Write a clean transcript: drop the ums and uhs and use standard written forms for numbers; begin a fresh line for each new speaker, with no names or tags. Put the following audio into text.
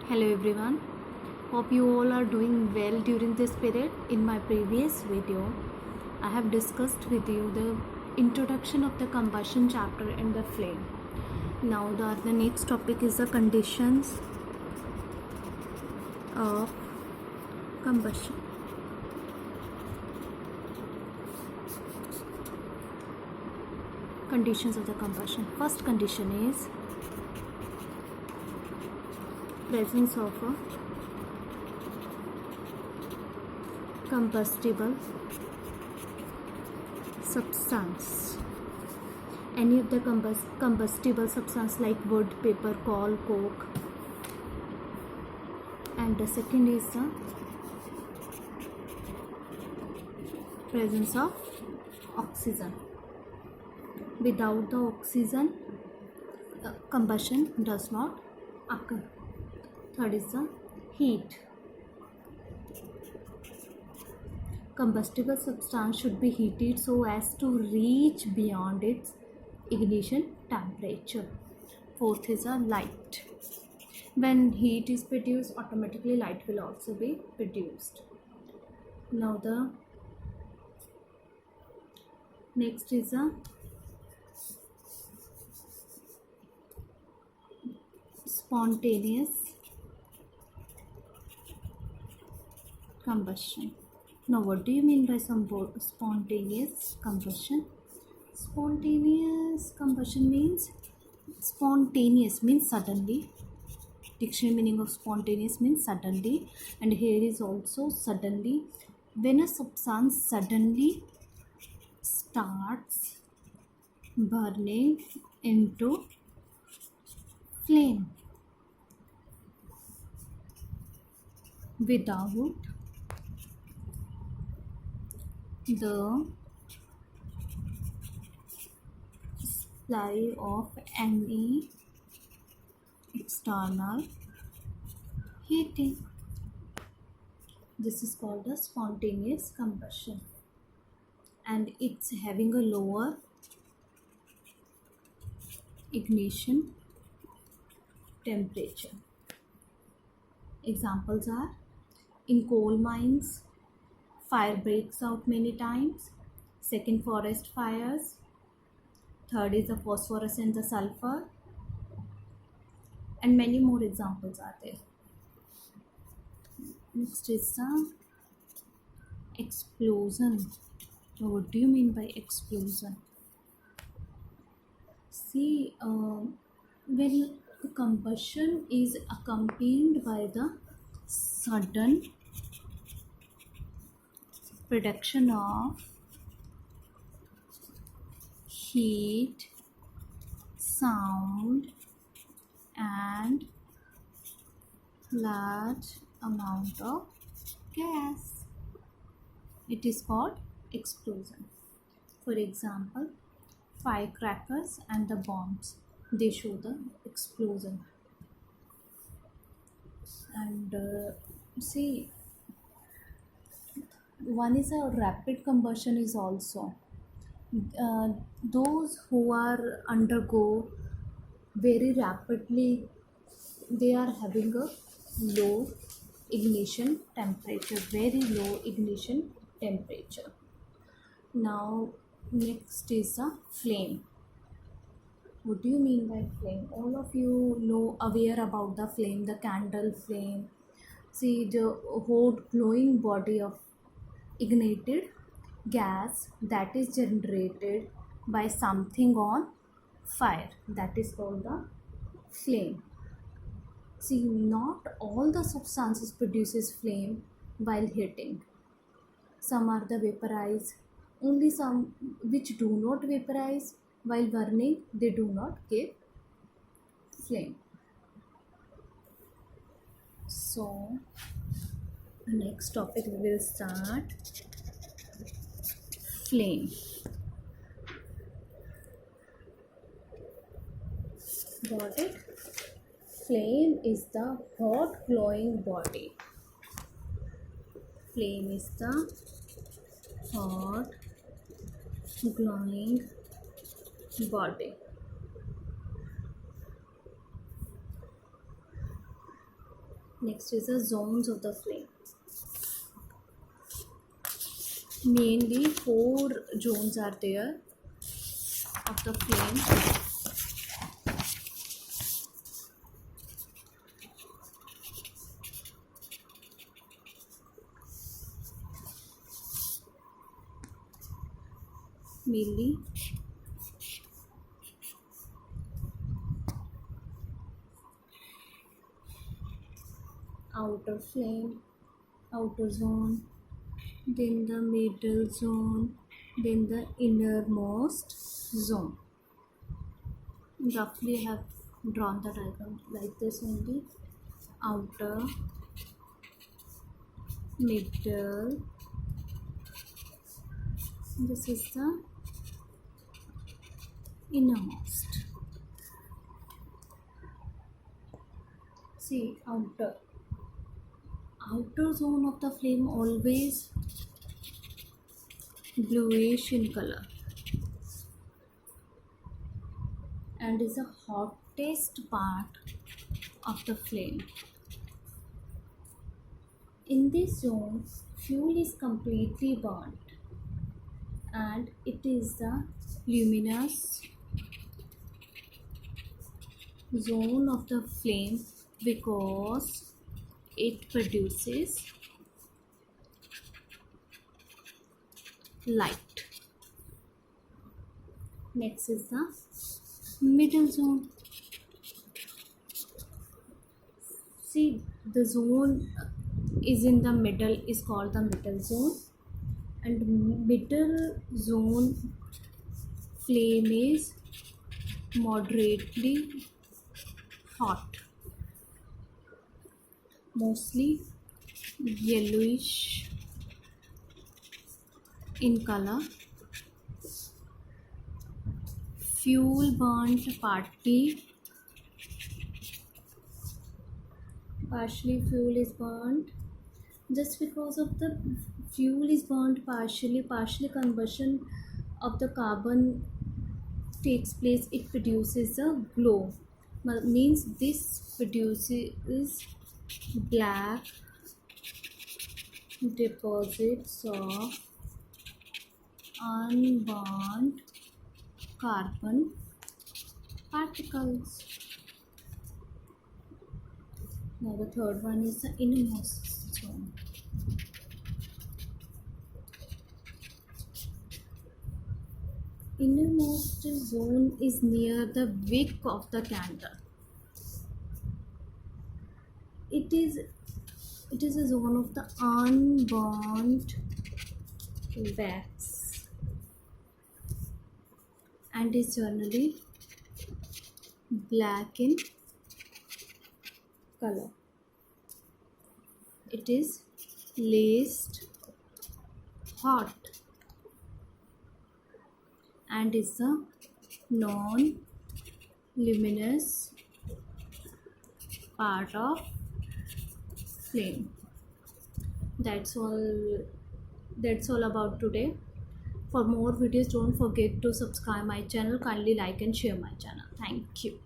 Hello everyone, hope you all are doing well during this period. In my previous video, I have discussed with you the introduction of the combustion chapter and the flame. Now the next topic is the conditions of combustion. Conditions of the combustion. First condition is presence of a combustible substance. Any of the combustible substance like wood, paper, coal, coke. And the second is the presence of oxygen. Without the oxygen, combustion does not occur. Third is the heat. Combustible substance should be heated so as to reach beyond its ignition temperature. Fourth is a light. When heat is produced, automatically light will also be produced. Now the next is a spontaneous combustion. Now what do you mean by spontaneous combustion? Spontaneous combustion means suddenly. Dictionary meaning of spontaneous means suddenly, and here is also suddenly. When a substance suddenly starts burning into flame without the supply of any external heating. This is called a spontaneous combustion, and it's having a lower ignition temperature. Examples are: in coal mines, fire breaks out many times. Second, forest fires. Third is the phosphorus and the sulfur, and many more examples are there. Next is the explosion. What do you mean by explosion? See, when the combustion is accompanied by the sudden production of heat, sound, and large amount of gas, it is called explosion. For example, firecrackers and the bombs, they show the explosion. And see, one is a rapid combustion is also those who are undergo very rapidly, they are having a low ignition temperature, very low ignition temperature. Now next is a flame. What do you mean by flame? All of you know, aware about the flame, the candle flame. See, the hot glowing body of ignited gas that is generated by something on fire, that is called the flame. See, not all the substances produces flame while heating. Some are the vaporized, only some which do not vaporize while burning, they do not give flame. So the next topic we will start: flame. Got it? Flame is the hot glowing body. Flame is the hot glowing body. Next is the zones of the flame. Mainly 4 zones are there of the flame. Mainly outer flame, outer zone, then the middle zone, then the innermost zone. Roughly I have drawn the diagram like this only. Outer, middle, this is the innermost. See, outer zone of the flame always bluish in color and is the hottest part of the flame. In this zone, fuel is completely burnt and it is the luminous zone of the flame because it produces light. Next is the middle zone. See, the zone is in the middle is called the middle zone, and middle zone flame is moderately hot, mostly yellowish in color. Fuel burnt partially fuel is burnt. Just because of the fuel is burnt partially combustion of the carbon takes place, it produces a glow. Means this produces black deposits of unburnt carbon particles. Now the third one is the innermost zone. Innermost zone is near the wick of the candle. It is a zone of the unburnt wax and is generally black in color. It is least hot and is the non-luminous part of flame. That's all about today. For more videos, don't forget to subscribe my channel. Kindly like and share my channel. Thank you.